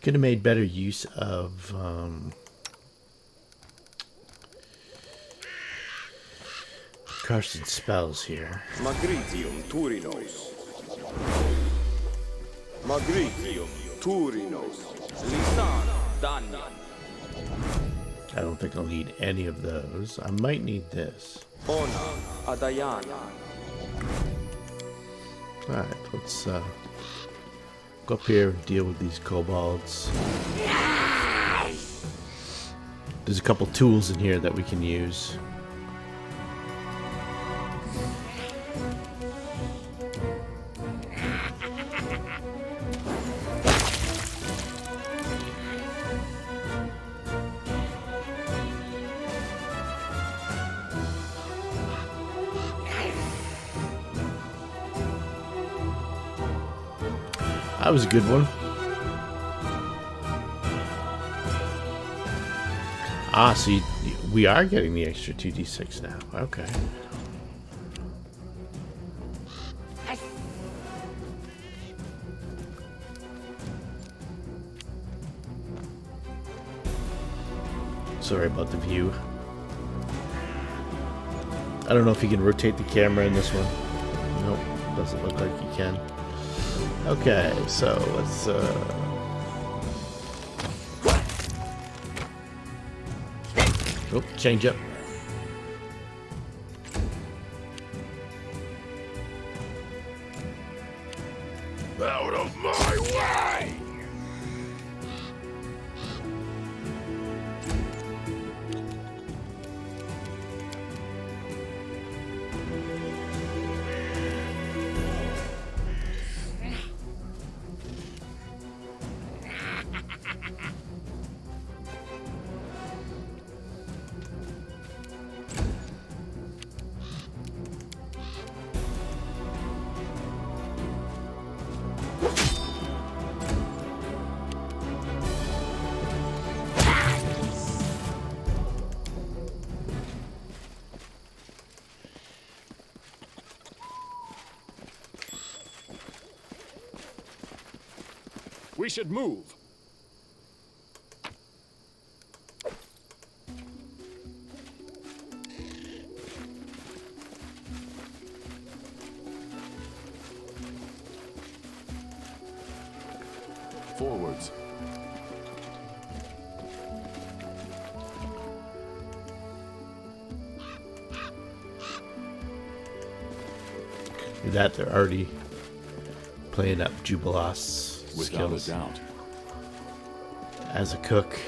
Could have made better use of Carson's spells here. Magritium Turinos. Magritium Turinos. Lisan Danyan. I don't think I'll need any of those. I might need this. Ona Adayana. Alright, let's go up here and deal with these kobolds. There's a couple tools in here that we can use. That was a good one. Ah, see, we are getting the extra 2d6 now. Okay. Sorry about the view. I don't know if you can rotate the camera in this one. Nope, doesn't look like you can. Okay, so let's oh, change up. Out of my way! We should move. Forwards. That they're already playing up Jubilast's Without a skills doubt. as a cook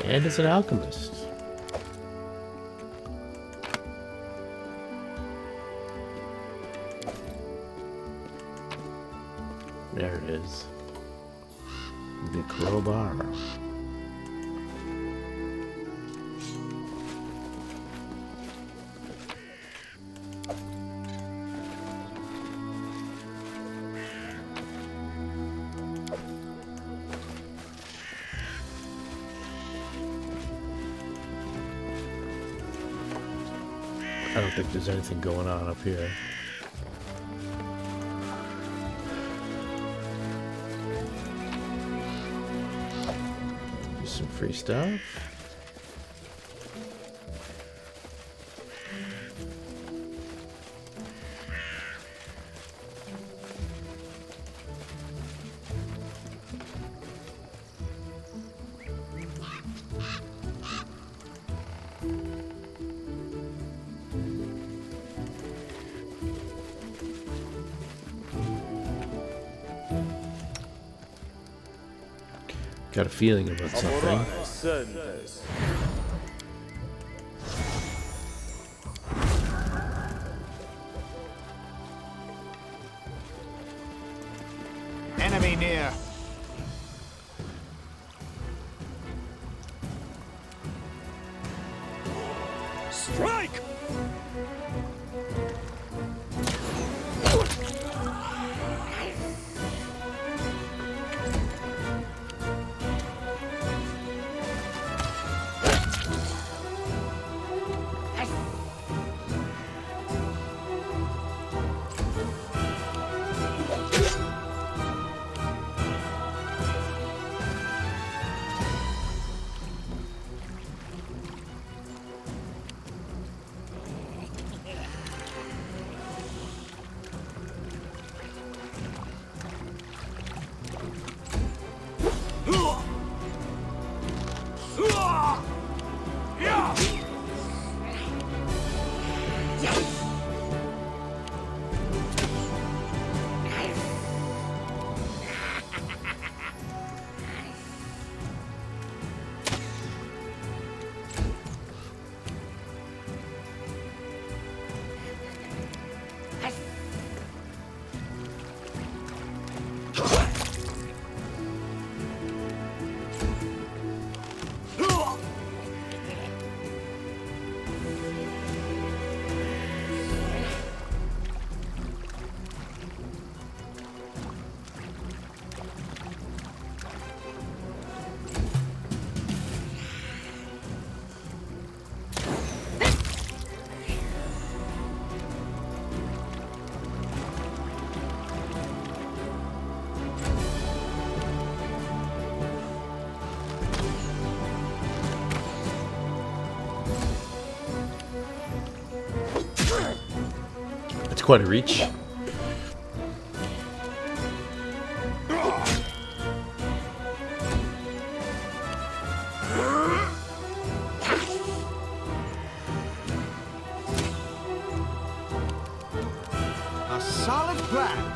and as an alchemist. There it is. The crowbar. I don't think there's anything going on up here. Some free stuff. Got a feeling about something. Enemy near. Strike! quite a reach. A solid plan.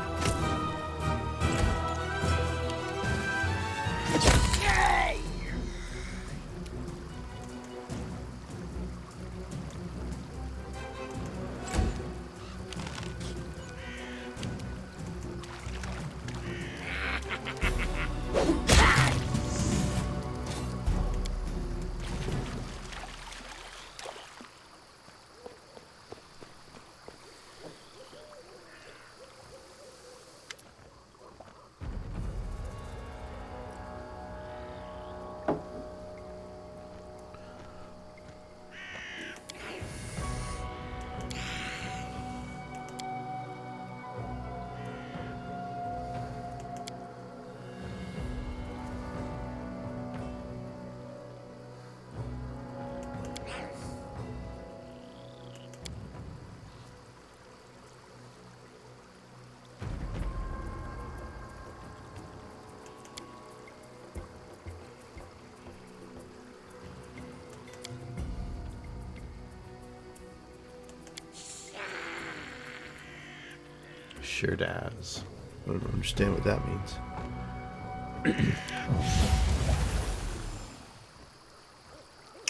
Sure does. I don't understand what that means.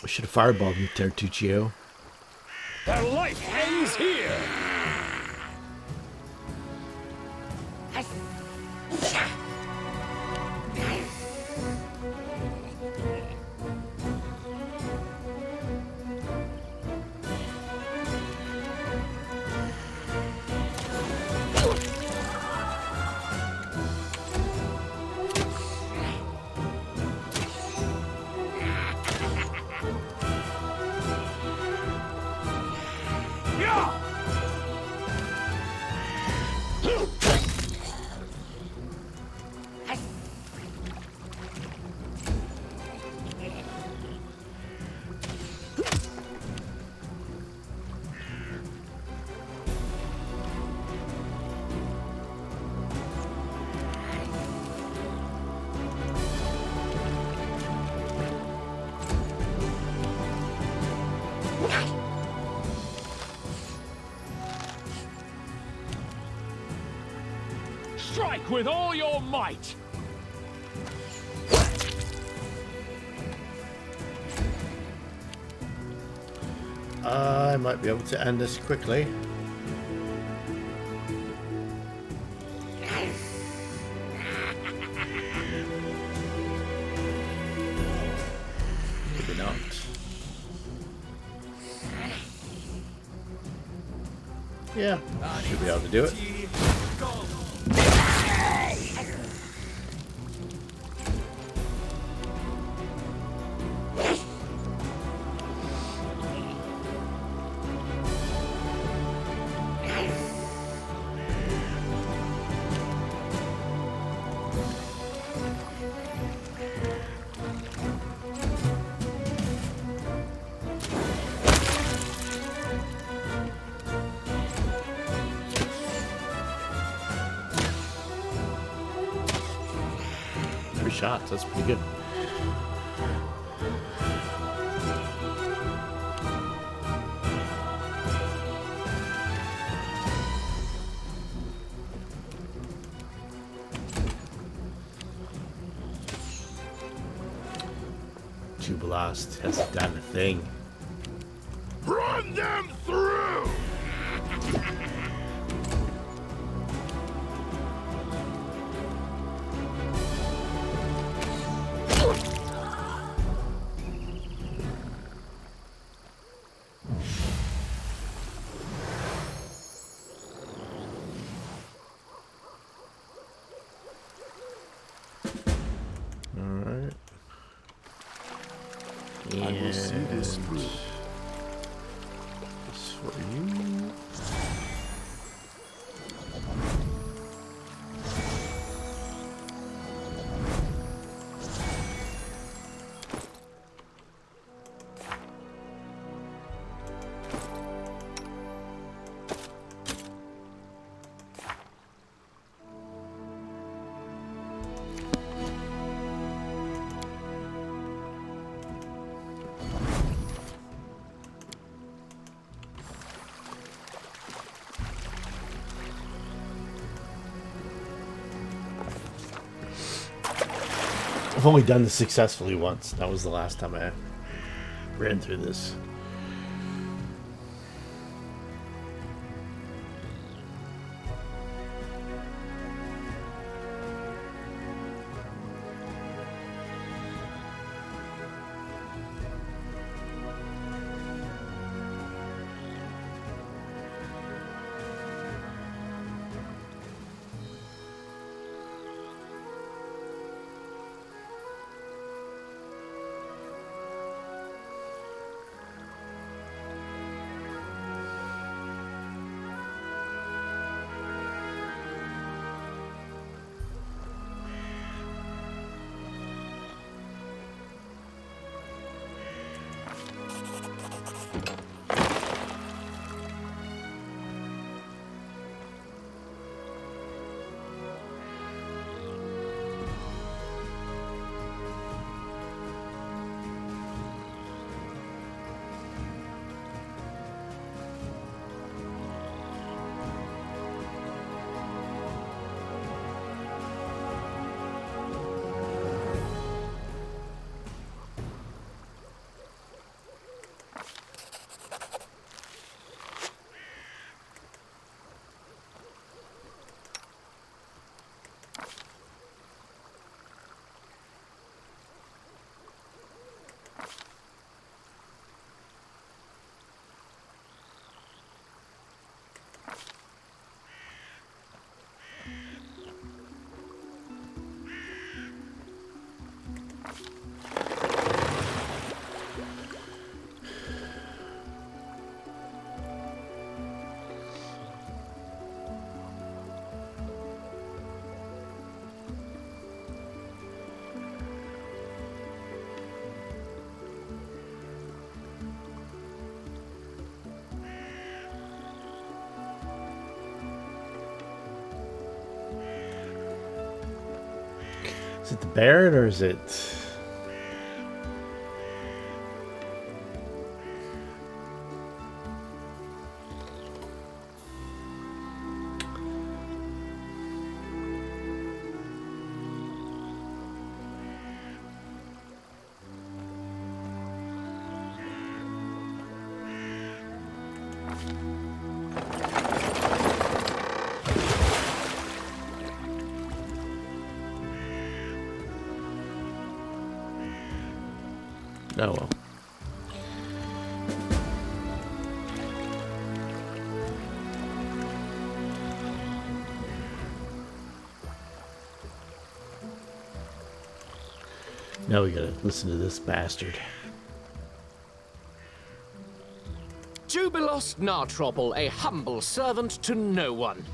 I should have fireballed him, Tertuccio. Their life ends here! Strike with all your might! I might be able to end this quickly. Maybe not. Yeah, should be able to do it. Shots, that's pretty good. Jubilast hasn't done a thing. Run them through! I will see this through. This for you. I've only done this successfully once. That was the last time I ran through this. Is it the Baron or is it... Oh well. Now we gotta listen to this bastard. Jubilation Narthropple, a humble servant to no one.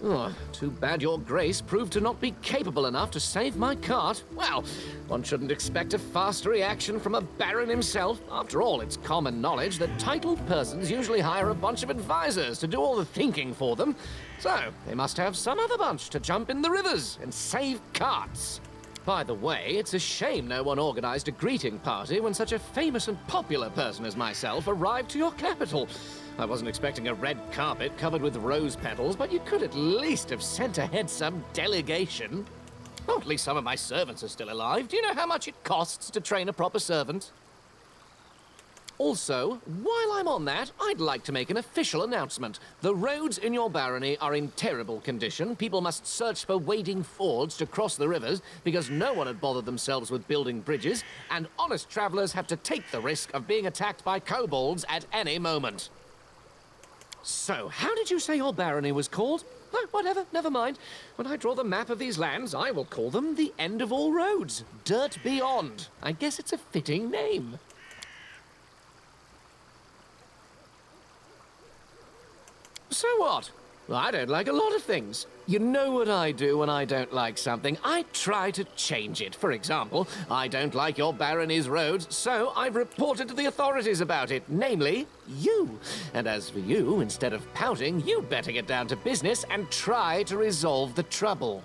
Oh, too bad your grace proved to not be capable enough to save my cart. Well, one shouldn't expect a fast reaction from a baron himself. After all, it's common knowledge that titled persons usually hire a bunch of advisors to do all the thinking for them. So, they must have some other bunch to jump in the rivers and save carts. By the way, it's a shame no one organized a greeting party when such a famous and popular person as myself arrived to your capital. I wasn't expecting a red carpet covered with rose petals, but you could at least have sent ahead some delegation. Oh, at least some of my servants are still alive. Do you know how much it costs to train a proper servant? Also, while I'm on that, I'd like to make an official announcement. The roads in your barony are in terrible condition. People must search for wading fords to cross the rivers because no one had bothered themselves with building bridges, and honest travelers have to take the risk of being attacked by kobolds at any moment. So, how did you say your barony was called? Oh, whatever, never mind. When I draw the map of these lands, I will call them the End of All Roads. Dirt Beyond. I guess it's a fitting name. So what? I don't like a lot of things. You know what I do when I don't like something? I try to change it. For example, I don't like your barony's roads, so I've reported to the authorities about it, namely, you. And as for you, instead of pouting, you'd better get down to business and try to resolve the trouble.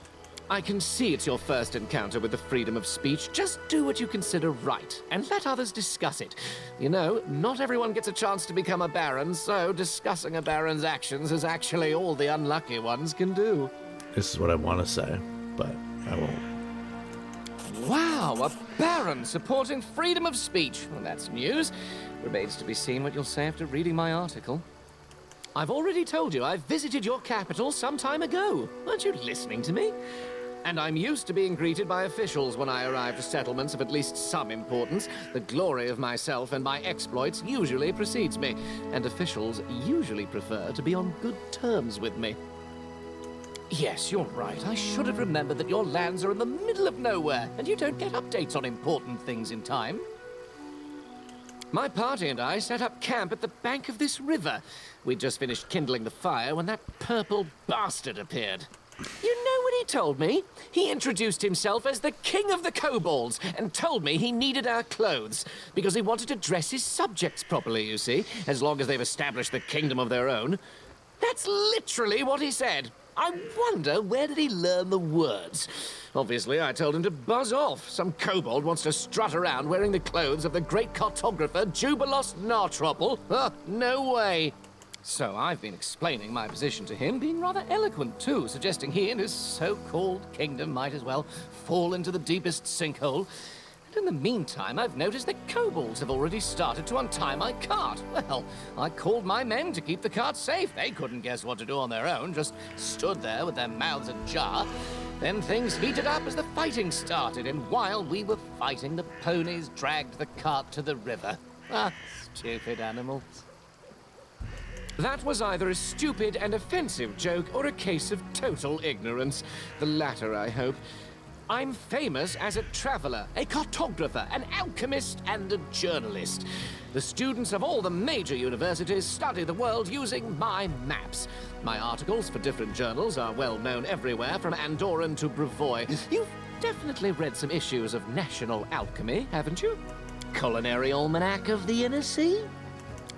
I can see it's your first encounter with the freedom of speech. Just do what you consider right, and let others discuss it. You know, not everyone gets a chance to become a baron, so discussing a baron's actions is actually all the unlucky ones can do. This is what I want to say, but I won't. Wow, a baron supporting freedom of speech. Well, that's news. Remains to be seen what you'll say after reading my article. I've already told you I visited your capital some time ago. Aren't you listening to me? And I'm used to being greeted by officials when I arrive to settlements of at least some importance. The glory of myself and my exploits usually precedes me, and officials usually prefer to be on good terms with me. Yes, you're right. I should have remembered that your lands are in the middle of nowhere, and you don't get updates on important things in time. My party and I set up camp at the bank of this river. We'd just finished kindling the fire when that purple bastard appeared. You know what he told me? He introduced himself as the King of the Kobolds and told me he needed our clothes because he wanted to dress his subjects properly, you see, as long as they've established the kingdom of their own. That's literally what he said. I wonder, where did he learn the words? Obviously, I told him to buzz off. Some kobold wants to strut around wearing the clothes of the great cartographer Jubilation Narthropple. No way. So I've been explaining my position to him, being rather eloquent too, suggesting he and his so-called kingdom might as well fall into the deepest sinkhole. And in the meantime, I've noticed that kobolds have already started to untie my cart. Well, I called my men to keep the cart safe. They couldn't guess what to do on their own, just stood there with their mouths ajar. Then things heated up as the fighting started, and while we were fighting, the ponies dragged the cart to the river. Stupid animals. That was either a stupid and offensive joke or a case of total ignorance. The latter, I hope. I'm famous as a traveler, a cartographer, an alchemist, and a journalist. The students of all the major universities study the world using my maps. My articles for different journals are well known everywhere, from Andorran to Brevoy. You've definitely read some issues of National Alchemy, haven't you? Culinary Almanac of the Inner Sea?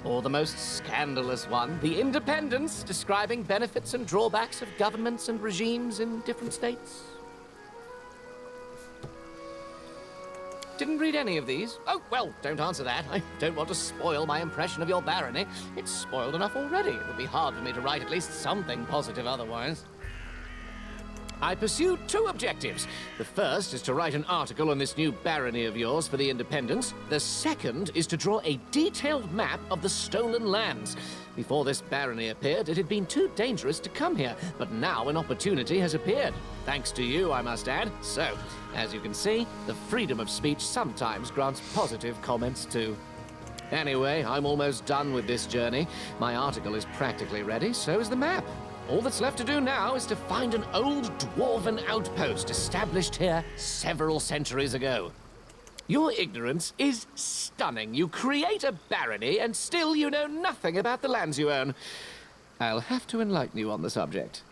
Or the most scandalous one, The Independence, describing benefits and drawbacks of governments and regimes in different states? Didn't read any of these? Oh, well, don't answer that. I don't want to spoil my impression of your barony. It's spoiled enough already. It would be hard for me to write at least something positive otherwise. I pursue two objectives. The first is to write an article on this new barony of yours for the Independence. The second is to draw a detailed map of the stolen lands. Before this barony appeared, it had been too dangerous to come here, but now an opportunity has appeared. Thanks to you, I must add. So, as you can see, the freedom of speech sometimes grants positive comments too. Anyway, I'm almost done with this journey. My article is practically ready, so is the map. All that's left to do now is to find an old dwarven outpost established here several centuries ago. Your ignorance is stunning. You create a barony and still you know nothing about the lands you own. I'll have to enlighten you on the subject.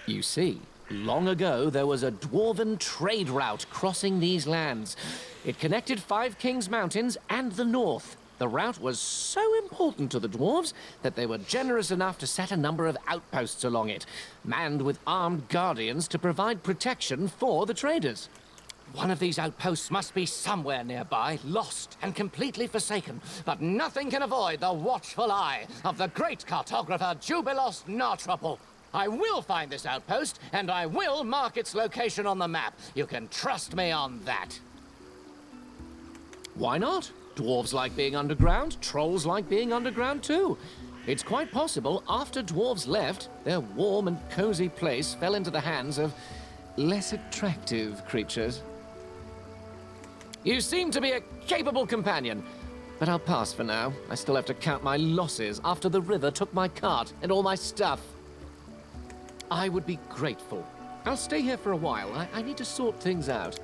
You see, long ago there was a dwarven trade route crossing these lands. It connected Five Kings Mountains and the north. The route was so important to the dwarves that they were generous enough to set a number of outposts along it, manned with armed guardians to provide protection for the traders. One of these outposts must be somewhere nearby, lost and completely forsaken, but nothing can avoid the watchful eye of the great cartographer Jubilation Narthropple. I will find this outpost, and I will mark its location on the map. You can trust me on that. Why not? Dwarves like being underground, trolls like being underground too. It's quite possible after dwarves left, their warm and cozy place fell into the hands of less attractive creatures. You seem to be a capable companion, but I'll pass for now. I still have to count my losses after the river took my cart and all my stuff. I would be grateful. I'll stay here for a while. I need to sort things out.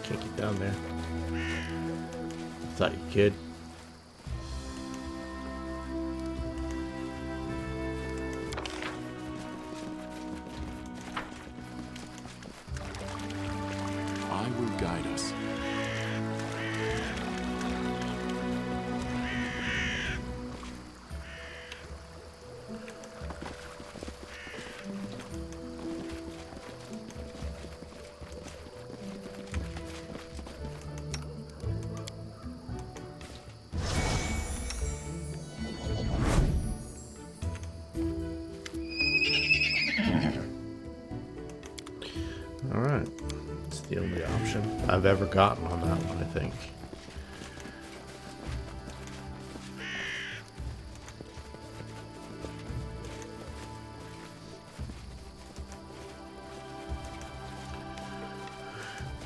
Can't get down there. Thought you could. I will guide us. the only option I've ever gotten on that one, I think.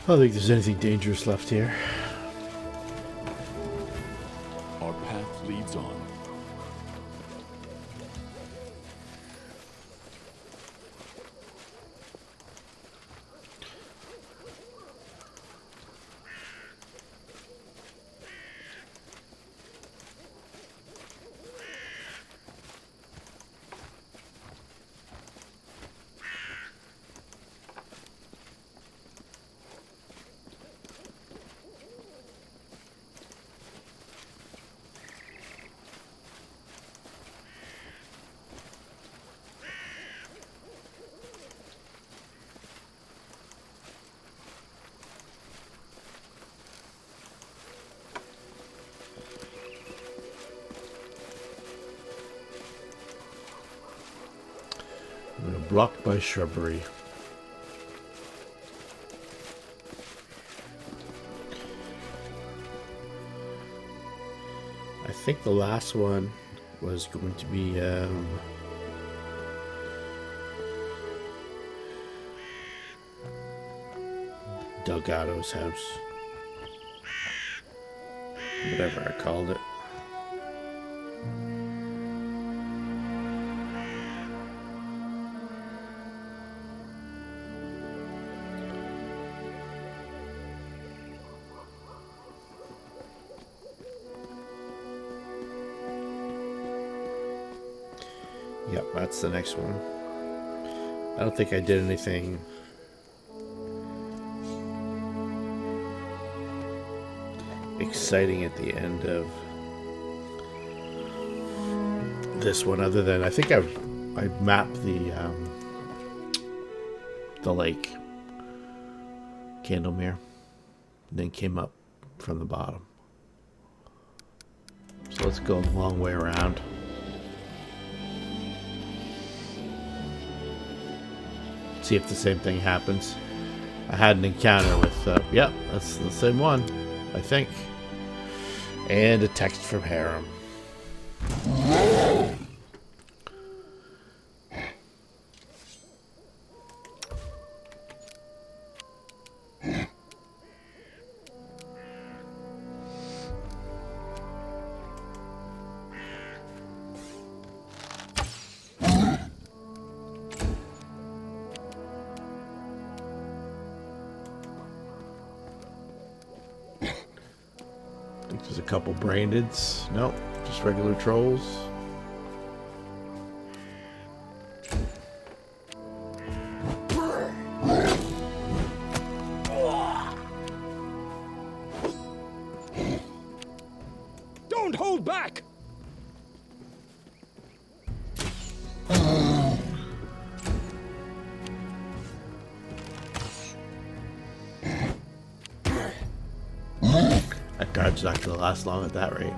I don't think there's anything dangerous left here. Our path leads on. Blocked by shrubbery. I think the last one was going to be Delgado's house. Whatever I called it. Yep, that's the next one. I don't think I did anything exciting at the end of this one, other than I think I mapped the lake, Candlemere, and then came up from the bottom. So let's go a long way around. See if the same thing happens. I had an encounter with, yep, that's the same one, I think. And a text from Harem. There's a couple brandeds. Nope, just regular trolls. Don't hold back! That guard's not going to last long at that rate.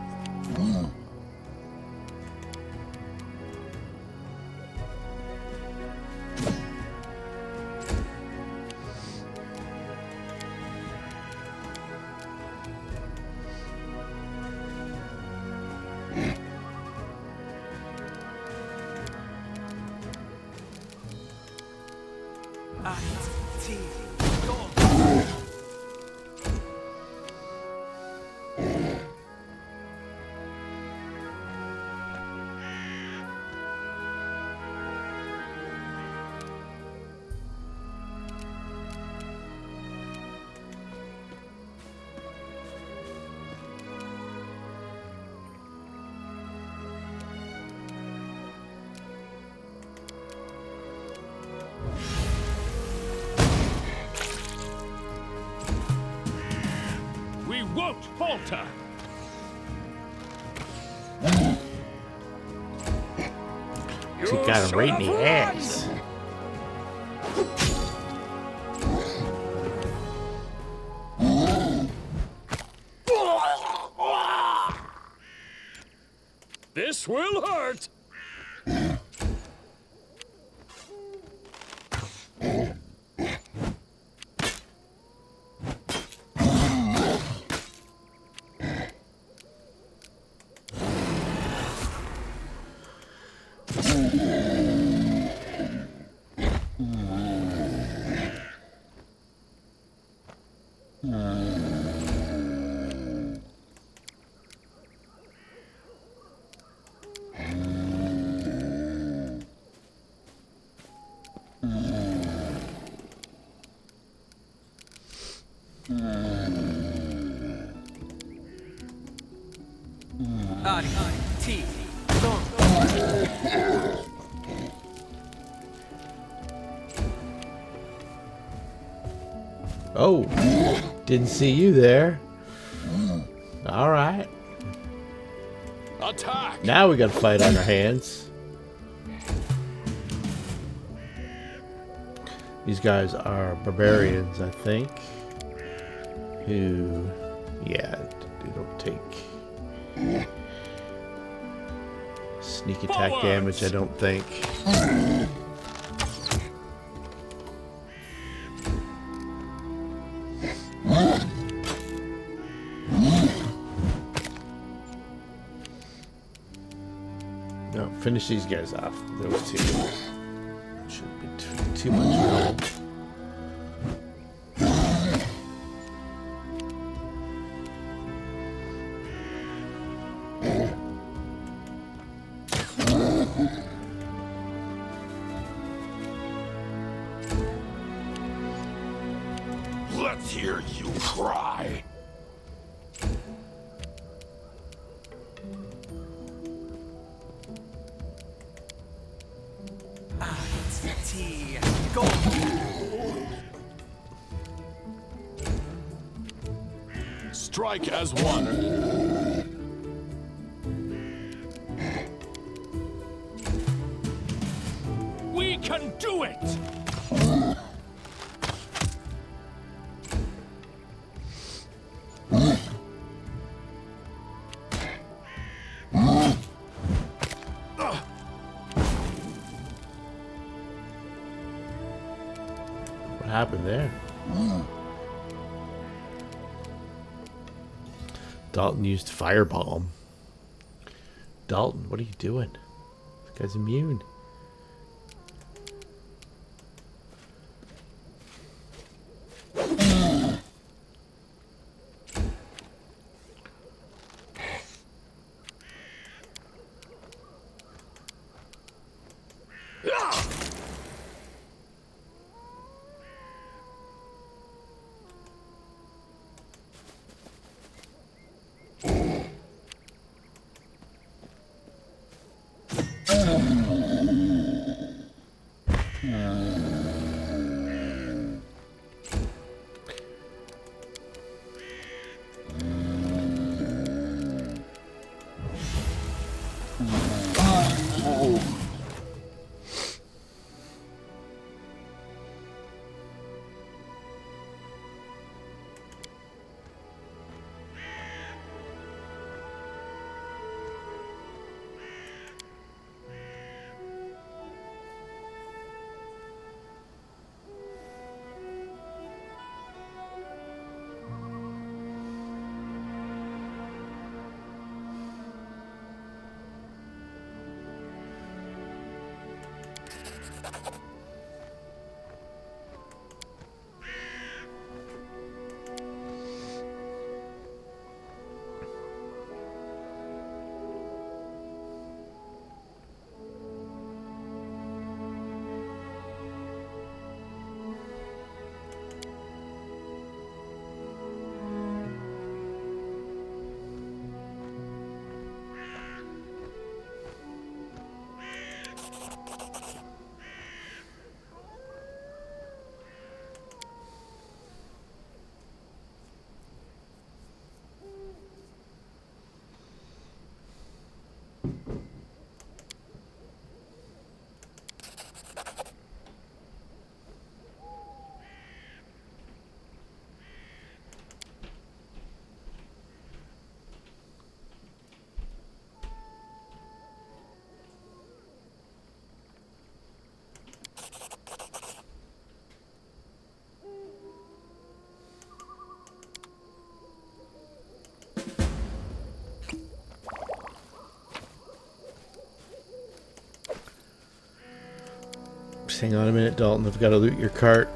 We won't falter! She got him right in the ass. This will hurt! Oh, didn't see you there. All right. Attack! Now we got a fight on our hands. These guys are barbarians, I think. Who, yeah, they don't take sneak attack damage, I don't think. No, finish these guys off. Those two. Shouldn't be too much trouble. Let's hear you cry. Strike as one. We can do it! What happened there? Dalton used firebomb. Dalton, what are you doing? This guy's immune. Hang on a minute, Dalton. I've got to loot your cart.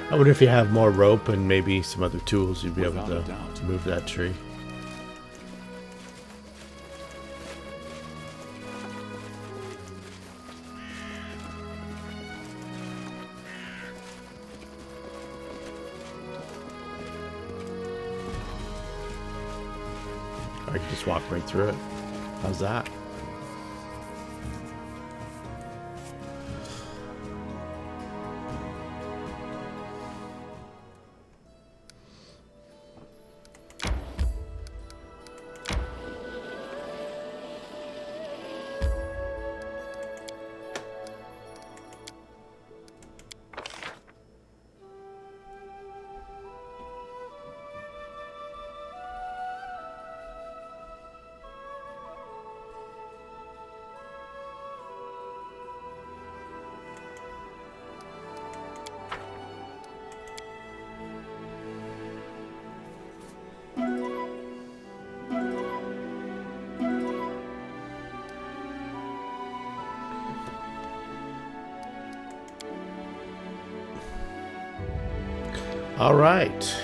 I wonder if you have more rope and maybe some other tools, you'd be able to move that tree. Or I could just walk right through it. How's that? All right.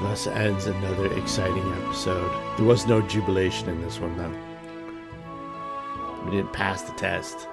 Thus ends another exciting episode. There was no jubilation in this one, though. We didn't pass the test.